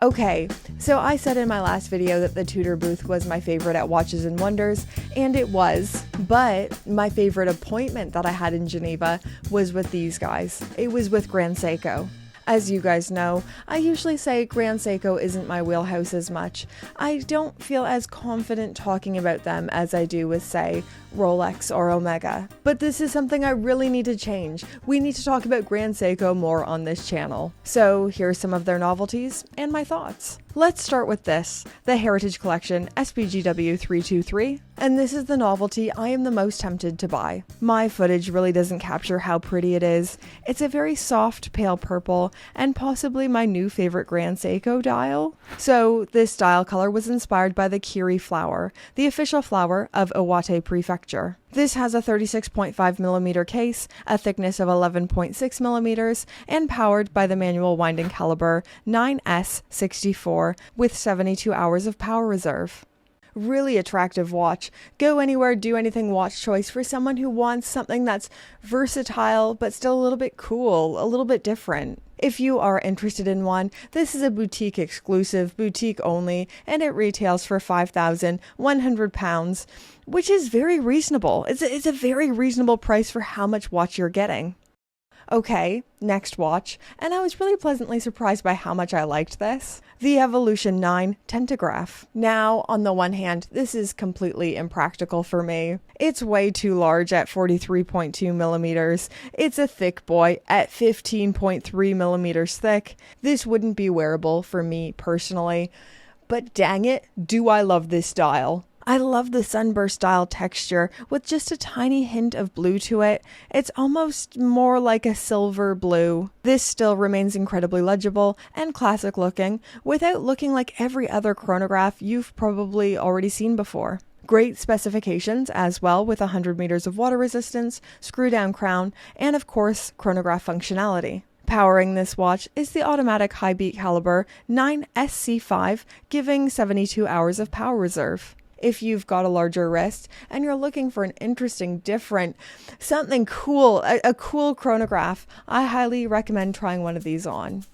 Okay, so I said in my last video that the Tudor booth was my favorite at Watches and Wonders, and it was, but my favorite appointment that I had in Geneva was with these guys. It was with Grand Seiko. As you guys know, I usually say Grand Seiko isn't my wheelhouse as much. I don't feel as confident talking about them as I do with, say, Rolex or Omega. But this is something I really need to change. We need to talk about Grand Seiko more on this channel. So here's some of their novelties and my thoughts. Let's start with this, the Heritage Collection SPGW 323, and this is the novelty I am the most tempted to buy. My footage really doesn't capture how pretty it is. It's a very soft pale purple and possibly my new favorite Grand Seiko dial. So this dial color was inspired by the Kiri flower, the official flower of Iwate Prefecture. This has a 36.5mm case, a thickness of 11.6mm, and powered by the manual winding caliber 9S64 with 72 hours of power reserve. Really attractive watch. Go anywhere, do anything watch choice for someone who wants something that's versatile but still a little bit cool, a little bit different. If you are interested in one, this is a boutique exclusive, boutique only, and it retails for £5,100, which is very reasonable. It's a very reasonable price for how much watch you're getting. Okay, next watch, and I was really pleasantly surprised by how much I liked this. The Evolution 9 Tentagraph. Now, on the one hand, this is completely impractical for me. It's way too large at 43.2mm. It's a thick boy at 15.3mm thick. This wouldn't be wearable for me personally, but dang it, do I love this dial. I love the sunburst style texture with just a tiny hint of blue to it. It's almost more like a silver blue. This still remains incredibly legible and classic looking without looking like every other chronograph you've probably already seen before. Great specifications as well with 100 meters of water resistance, screw down crown, and of course chronograph functionality. Powering this watch is the automatic high beat caliber 9SC5, giving 72 hours of power reserve. If you've got a larger wrist and you're looking for an interesting, different, something cool, a cool chronograph, I highly recommend trying one of these on.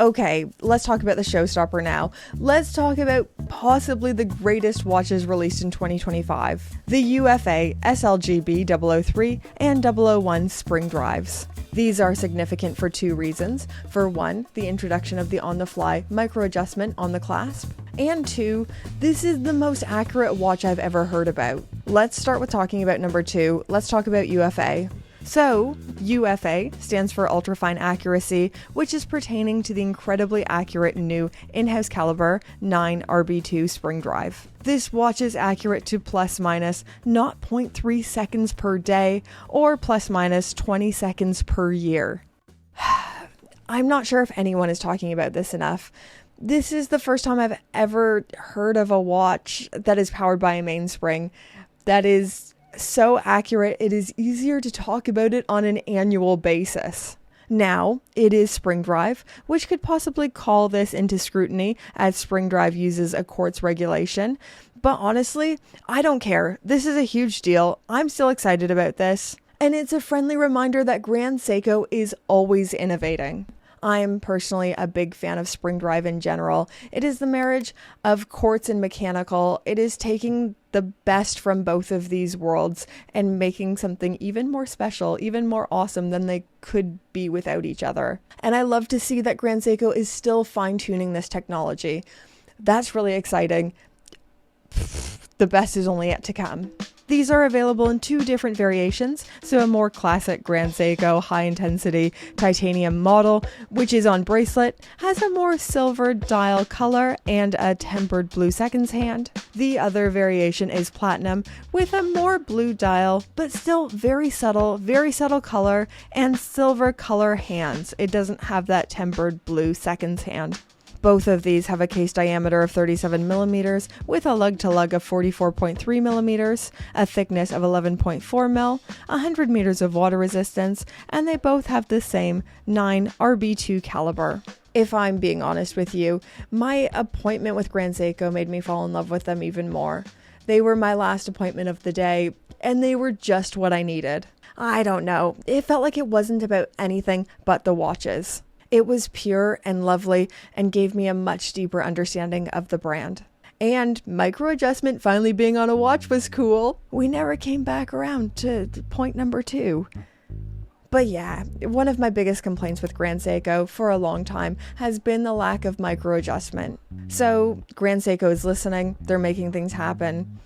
Okay, let's talk about the showstopper now. Let's talk about possibly the greatest watches released in 2025. The UFA SLGB 003 and 001 Spring Drives. These are significant for two reasons. For one, the introduction of the on-the-fly micro-adjustment on the clasp. And two, this is the most accurate watch I've ever heard about. Let's start with talking about number two. Let's talk about UFA. So, UFA stands for ultrafine accuracy, which is pertaining to the incredibly accurate new in-house caliber 9 RB2 Spring Drive. This watch is accurate to plus minus 0.3 seconds per day or plus minus 20 seconds per year. I'm not sure if anyone is talking about this enough. This is the first time I've ever heard of a watch that is powered by a mainspring that is so accurate it is easier to talk about it on an annual basis. Now, it is Spring Drive, which could possibly call this into scrutiny as Spring Drive uses a quartz regulation, but honestly, I don't care. This is a huge deal. I'm still excited about this, and it's a friendly reminder that Grand Seiko is always innovating. I'm personally a big fan of Spring Drive in general. It is the marriage of quartz and mechanical. It is taking the best from both of these worlds and making something even more special, even more awesome than they could be without each other. And I love to see that Grand Seiko is still fine-tuning this technology. That's really exciting. The best is only yet to come. These are available in two different variations, so a more classic Grand Seiko high-intensity titanium model, which is on bracelet, has a more silver dial color and a tempered blue seconds hand. The other variation is platinum, with a more blue dial, but still very subtle color and silver color hands. It doesn't have that tempered blue seconds hand. Both of these have a case diameter of 37mm with a lug-to-lug of 44.3mm, a thickness of 11.4mm, 100 meters of water resistance, and they both have the same 9 RB2 caliber. If I'm being honest with you, my appointment with Grand Seiko made me fall in love with them even more. They were my last appointment of the day, and they were just what I needed. I don't know, it felt like it wasn't about anything but the watches. It was pure and lovely and gave me a much deeper understanding of the brand. And micro adjustment finally being on a watch was cool. We never came back around to point number 2. But yeah, one of my biggest complaints with Grand Seiko for a long time has been the lack of micro adjustment. So Grand Seiko is listening, they're making things happen.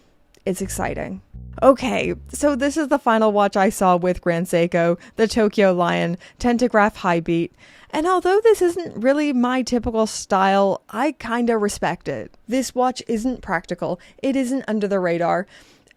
It's exciting. Okay, so this is the final watch I saw with Grand Seiko, the Tokyo Lion Tentagraph High Beat. And although this isn't really my typical style, I kinda respect it. This watch isn't practical, it isn't under the radar,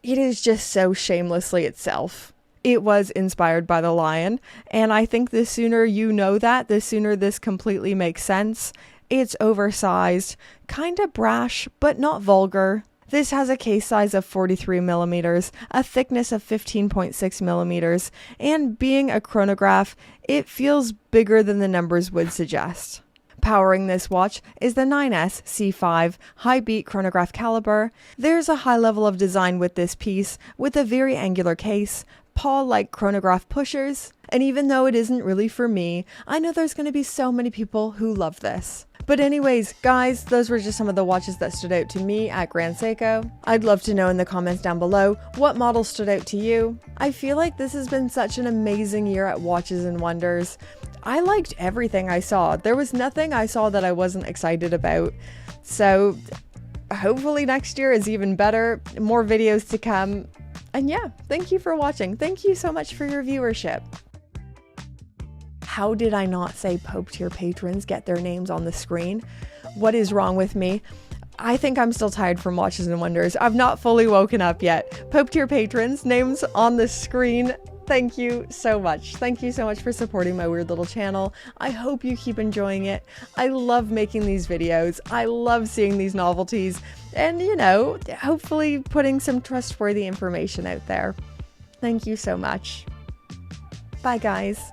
it is just so shamelessly itself. It was inspired by the lion, and I think the sooner you know that, the sooner this completely makes sense. It's oversized, kinda brash, but not vulgar. This has a case size of 43 millimeters, a thickness of 15.6 millimeters, and being a chronograph, it feels bigger than the numbers would suggest. Powering this watch is the 9S C5 high beat chronograph caliber. There's a high level of design with this piece, with a very angular case, paw-like chronograph pushers, and even though it isn't really for me, I know there's going to be so many people who love this. But anyways, guys, those were just some of the watches that stood out to me at Grand Seiko. I'd love to know in the comments down below what model stood out to you. I feel like this has been such an amazing year at Watches and Wonders. I liked everything I saw. There was nothing I saw that I wasn't excited about. So hopefully next year is even better, more videos to come. And yeah, thank you for watching. Thank you so much for your viewership. How did I not say Pope tier patrons get their names on the screen? What is wrong with me? I think I'm still tired from Watches and Wonders. I've not fully woken up yet. Pope tier patrons, names on the screen. Thank you so much. Thank you so much for supporting my weird little channel. I hope you keep enjoying it. I love making these videos. I love seeing these novelties and, you know, hopefully putting some trustworthy information out there. Thank you so much. Bye, guys.